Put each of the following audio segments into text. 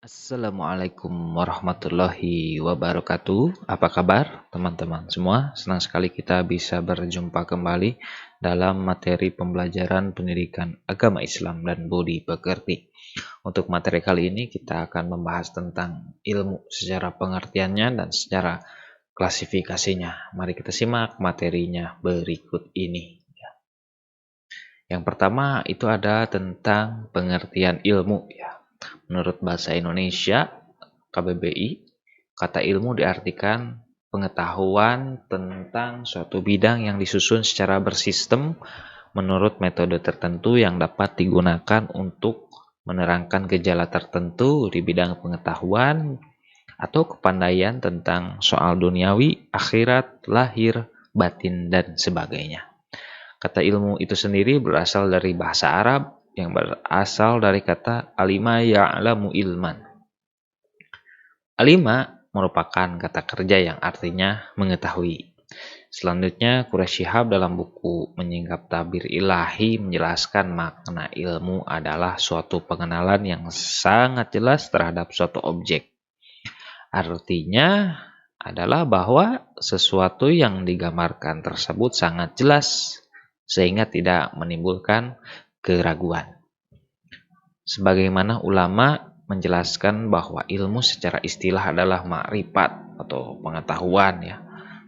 Assalamualaikum warahmatullahi wabarakatuh. Apa kabar teman-teman semua? Senang sekali kita bisa berjumpa kembali dalam materi pembelajaran pendidikan agama Islam dan budi pekerti. Untuk materi kali ini kita akan membahas tentang ilmu secara pengertiannya dan secara klasifikasinya. Mari kita simak materinya berikut ini. Yang pertama itu ada tentang pengertian ilmu ya. Menurut bahasa Indonesia KBBI, kata ilmu diartikan pengetahuan tentang suatu bidang yang disusun secara bersistem menurut metode tertentu yang dapat digunakan untuk menerangkan gejala tertentu di bidang pengetahuan atau kepandaian tentang soal duniawi, akhirat, lahir, batin, dan sebagainya. Kata ilmu itu sendiri berasal dari bahasa Arab yang berasal dari kata alima ya'lamu ilman. Alima merupakan kata kerja yang artinya mengetahui. Selanjutnya, Quraish Shihab dalam buku Menyingkap Tabir Ilahi menjelaskan makna ilmu adalah suatu pengenalan yang sangat jelas terhadap suatu objek. Artinya adalah bahwa sesuatu yang digambarkan tersebut sangat jelas sehingga tidak menimbulkan keraguan. Sebagaimana ulama menjelaskan bahwa ilmu secara istilah adalah ma'rifat atau pengetahuan ya,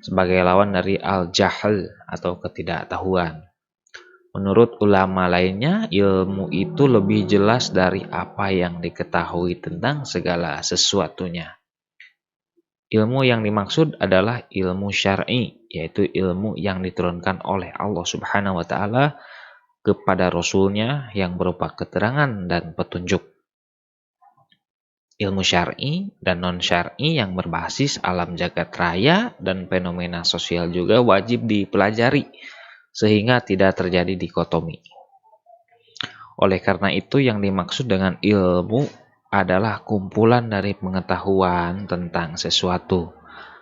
sebagai lawan dari al-jahl atau ketidaktahuan. Menurut ulama lainnya, ilmu itu lebih jelas dari apa yang diketahui tentang segala sesuatunya. Ilmu yang dimaksud adalah ilmu syar'i, yaitu ilmu yang diturunkan oleh Allah Subhanahu wa taala kepada Rasul-Nya yang berupa keterangan dan petunjuk. Ilmu syar'i dan non-syar'i yang berbasis alam jagat raya dan fenomena sosial juga wajib dipelajari sehingga tidak terjadi dikotomi. Oleh karena itu yang dimaksud dengan ilmu adalah kumpulan dari pengetahuan tentang sesuatu.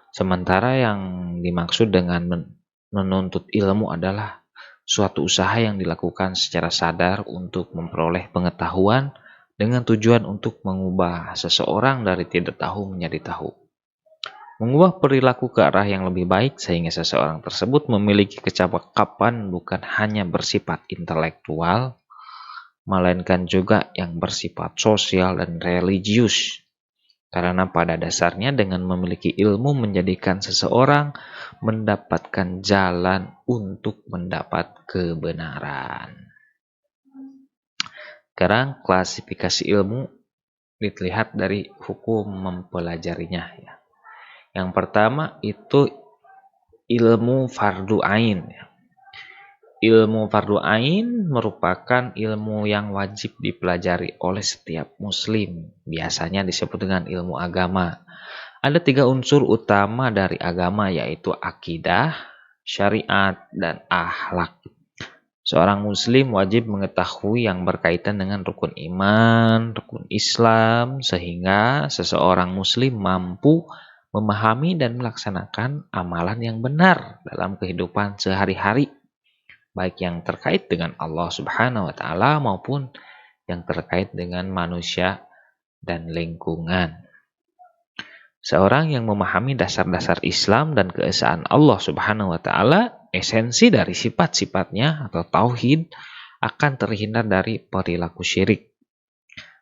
Sementara yang dimaksud dengan menuntut ilmu adalah suatu usaha yang dilakukan secara sadar untuk memperoleh pengetahuan dengan tujuan untuk mengubah seseorang dari tidak tahu menjadi tahu. Mengubah perilaku ke arah yang lebih baik sehingga seseorang tersebut memiliki kecakapan bukan hanya bersifat intelektual, melainkan juga yang bersifat sosial dan religius. Karena pada dasarnya dengan memiliki ilmu menjadikan seseorang mendapatkan jalan untuk mendapat kebenaran. Sekarang klasifikasi ilmu dilihat dari hukum mempelajarinya ya. Yang pertama itu ilmu fardu ain. Ilmu fardu ain merupakan ilmu yang wajib dipelajari oleh setiap muslim. Biasanya disebut dengan ilmu agama. Ada 3 unsur utama dari agama yaitu akidah, syariat, dan akhlak. Seorang muslim wajib mengetahui yang berkaitan dengan rukun iman, rukun Islam, sehingga seseorang muslim mampu memahami dan melaksanakan amalan yang benar dalam kehidupan sehari-hari, baik yang terkait dengan Allah Subhanahu wa taala maupun yang terkait dengan manusia dan lingkungan. Seorang yang memahami dasar-dasar Islam dan keesaan Allah Subhanahu wa taala, esensi dari sifat-sifatnya atau tauhid, akan terhindar dari perilaku syirik.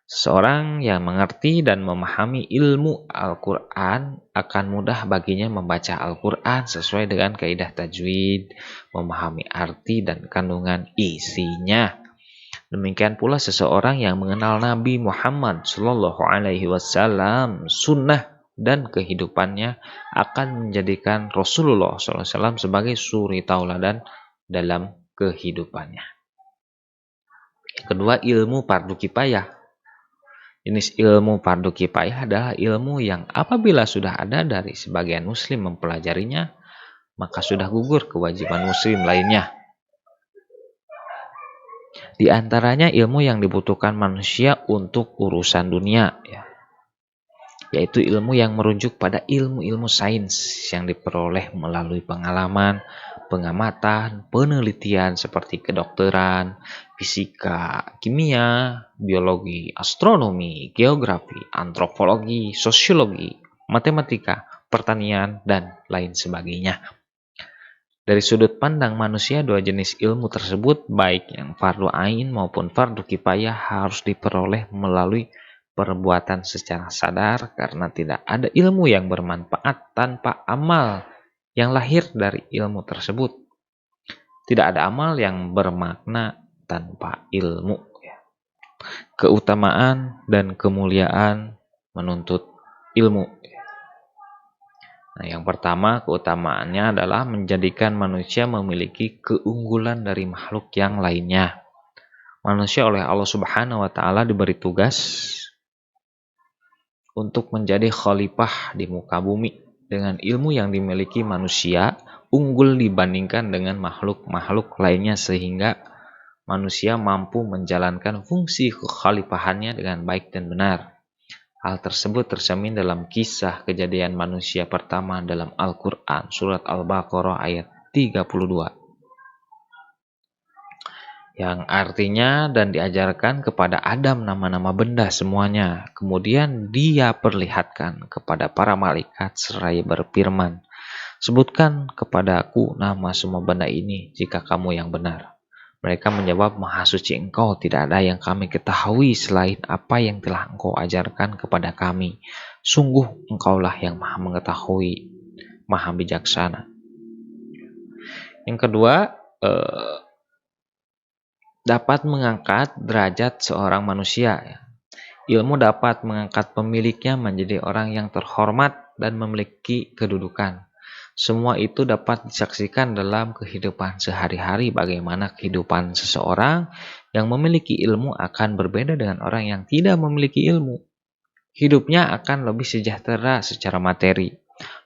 Seorang yang mengerti dan memahami ilmu Al-Quran akan mudah baginya membaca Al-Quran sesuai dengan kaidah tajwid, memahami arti dan kandungan isinya. Demikian pula seseorang yang mengenal Nabi Muhammad SAW, sunnah dan kehidupannya akan menjadikan Rasulullah SAW sebagai suri tauladan dalam kehidupannya. Kedua, ilmu fardu kifayah. Jenis ilmu fardu kifayah adalah ilmu yang apabila sudah ada dari sebagian muslim mempelajarinya, maka sudah gugur kewajiban muslim lainnya. Di antaranya ilmu yang dibutuhkan manusia untuk urusan dunia, yaitu ilmu yang merujuk pada ilmu-ilmu sains yang diperoleh melalui pengalaman, pengamatan, penelitian seperti kedokteran, fisika, kimia, biologi, astronomi, geografi, antropologi, sosiologi, matematika, pertanian, dan lain sebagainya. Dari sudut pandang manusia, dua jenis ilmu tersebut, baik yang fardu ain maupun fardu kifayah, harus diperoleh melalui perbuatan secara sadar, karena tidak ada ilmu yang bermanfaat tanpa amal yang lahir dari ilmu tersebut. Tidak ada amal yang bermakna tanpa ilmu. Keutamaan dan kemuliaan menuntut ilmu. Nah, yang pertama, keutamaannya adalah menjadikan manusia memiliki keunggulan dari makhluk yang lainnya. Manusia oleh Allah Subhanahu wa Ta'ala diberi tugas untuk menjadi khalifah di muka bumi. Dengan ilmu yang dimiliki manusia, unggul dibandingkan dengan makhluk-makhluk lainnya, sehingga manusia mampu menjalankan fungsi kekhalifahannya dengan baik dan benar. Hal tersebut tercermin dalam kisah kejadian manusia pertama dalam Al-Quran, surat Al-Baqarah ayat 32. Yang artinya, dan diajarkan kepada Adam nama-nama benda semuanya. Kemudian dia perlihatkan kepada para malaikat seraya berfirman, sebutkan kepadaku nama semua benda ini jika kamu yang benar. Mereka menjawab, Maha Suci Engkau, tidak ada yang kami ketahui selain apa yang telah Engkau ajarkan kepada kami. Sungguh Engkaulah yang Maha mengetahui, Maha bijaksana. Yang kedua, dapat mengangkat derajat seorang manusia. Ilmu dapat mengangkat pemiliknya menjadi orang yang terhormat dan memiliki kedudukan. Semua itu dapat disaksikan dalam kehidupan sehari-hari, bagaimana kehidupan seseorang yang memiliki ilmu akan berbeda dengan orang yang tidak memiliki ilmu. Hidupnya akan lebih sejahtera secara materi.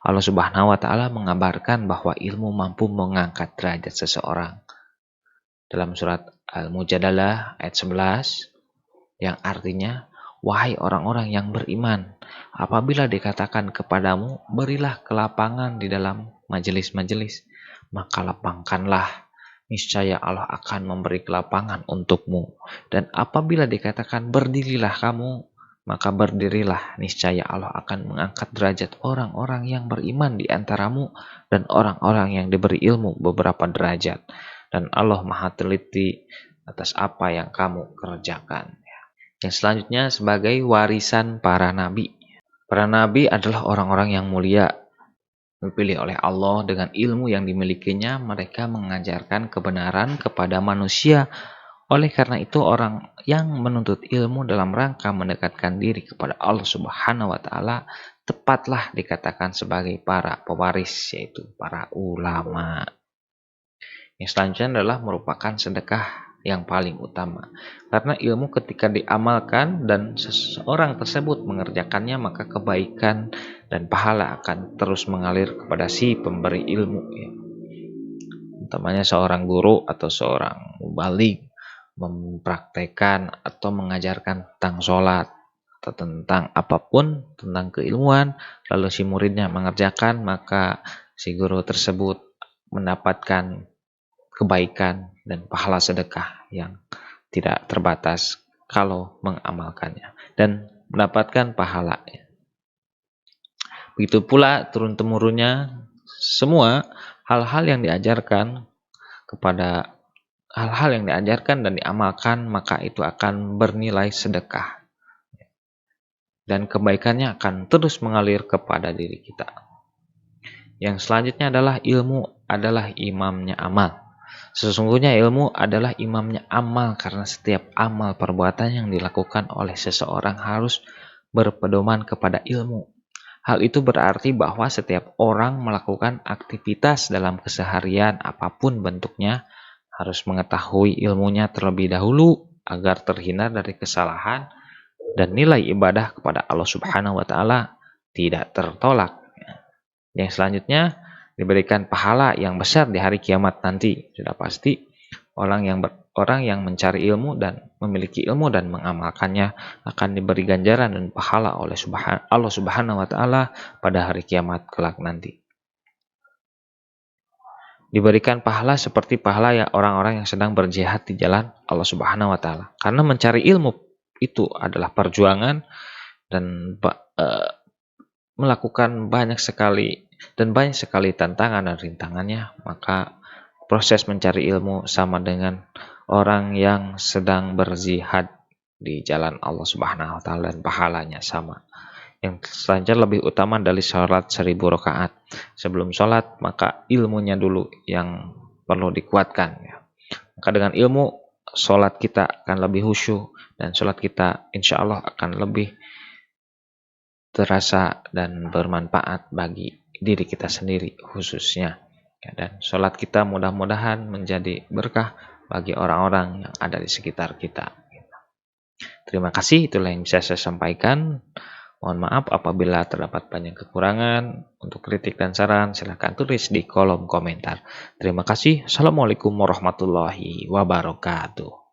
Allah Subhanahu wa Ta'ala mengabarkan bahwa ilmu mampu mengangkat derajat seseorang. Dalam surat Al-Mujadalah ayat 11, yang artinya, wahai orang-orang yang beriman, apabila dikatakan kepadamu, berilah kelapangan di dalam majelis-majelis, maka lapangkanlah, niscaya Allah akan memberi kelapangan untukmu. Dan apabila dikatakan berdirilah kamu, maka berdirilah, niscaya Allah akan mengangkat derajat orang-orang yang beriman di antaramu dan orang-orang yang diberi ilmu beberapa derajat. Dan Allah Maha teliti atas apa yang kamu kerjakan. Yang selanjutnya, sebagai warisan para nabi. Para nabi adalah orang-orang yang mulia, dipilih oleh Allah. Dengan ilmu yang dimilikinya, mereka mengajarkan kebenaran kepada manusia. Oleh karena itu, orang yang menuntut ilmu dalam rangka mendekatkan diri kepada Allah Subhanahu wa Ta'ala tepatlah dikatakan sebagai para pewaris, yaitu para ulama. Yang selanjutnya adalah merupakan sedekah yang paling utama. Karena ilmu ketika diamalkan dan seseorang tersebut mengerjakannya, maka kebaikan dan pahala akan terus mengalir kepada si pemberi ilmu. Utamanya seorang guru atau seorang mubaligh mempraktekkan atau mengajarkan tentang sholat atau tentang apapun tentang keilmuan, lalu si muridnya mengerjakan, maka si guru tersebut mendapatkan kebaikan dan pahala sedekah yang tidak terbatas kalau mengamalkannya dan mendapatkan pahala. Begitu pula turun-temurunnya semua hal-hal yang diajarkan dan diamalkan, maka itu akan bernilai sedekah dan kebaikannya akan terus mengalir kepada diri kita. Yang selanjutnya adalah ilmu adalah imamnya amal. Sesungguhnya ilmu adalah imamnya amal, karena setiap amal perbuatan yang dilakukan oleh seseorang harus berpedoman kepada ilmu. Hal itu berarti bahwa setiap orang melakukan aktivitas dalam keseharian apapun bentuknya harus mengetahui ilmunya terlebih dahulu agar terhindar dari kesalahan dan nilai ibadah kepada Allah Subhanahu wa Ta'ala tidak tertolak. Yang selanjutnya, diberikan pahala yang besar di hari kiamat nanti. Sudah pasti orang yang mencari ilmu dan memiliki ilmu dan mengamalkannya akan diberi ganjaran dan pahala oleh Allah Subhanahu wa Ta'ala pada hari kiamat kelak nanti. diberikan pahala seperti pahala ya orang-orang yang sedang berjihad di jalan Allah Subhanahu wa taala. Karena mencari ilmu itu adalah perjuangan dan melakukan banyak sekali tantangan dan rintangannya, maka proses mencari ilmu sama dengan orang yang sedang berjihad di jalan Allah Subhanahu wa taala dan pahalanya sama. Yang selanjutnya lebih utama dari sholat 1000 rakaat. Sebelum sholat, maka ilmunya dulu yang perlu dikuatkan. Ya. Maka dengan ilmu, sholat kita akan lebih khusyuk dan sholat kita insya Allah akan lebih terasa dan bermanfaat bagi diri kita sendiri khususnya. Ya, dan sholat kita mudah-mudahan menjadi berkah bagi orang-orang yang ada di sekitar kita. Terima kasih, itulah yang bisa saya sampaikan. Mohon maaf apabila terdapat banyak kekurangan. Untuk kritik dan saran silahkan tulis di kolom komentar. Terima kasih. Assalamualaikum warahmatullahi wabarakatuh.